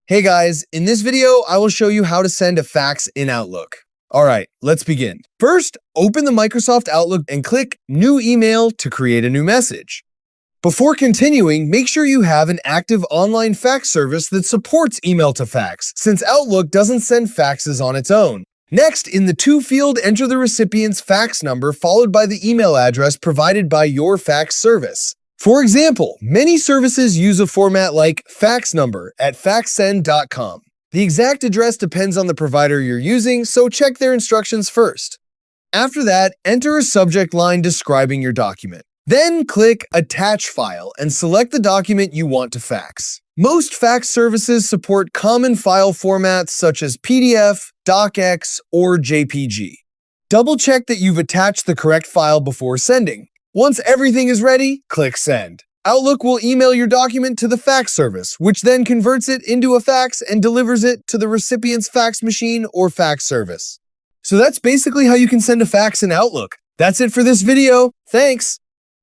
Hey guys, in this video, I will show you how to send a fax in Outlook. Alright, let's begin. First, open the Microsoft Outlook and click New Email to create a new message. Before continuing, make sure you have an active online fax service that supports email to fax, since Outlook doesn't send faxes on its own. Next, in the To field, enter the recipient's fax number followed by the email address provided by your fax service. For example, many services use a format like fax number at faxsend.com. The exact address depends on the provider you're using, so check their instructions first. After that, enter a subject line describing your document. Then click Attach File and select the document you want to fax. Most fax services support common file formats such as PDF, DocX, or JPG. Double-check that you've attached the correct file before sending. Once everything is ready, click Send. Outlook will email your document to the fax service, which then converts it into a fax and delivers it to the recipient's fax machine or fax service. So that's basically how you can send a fax in Outlook. That's it for this video. Thanks!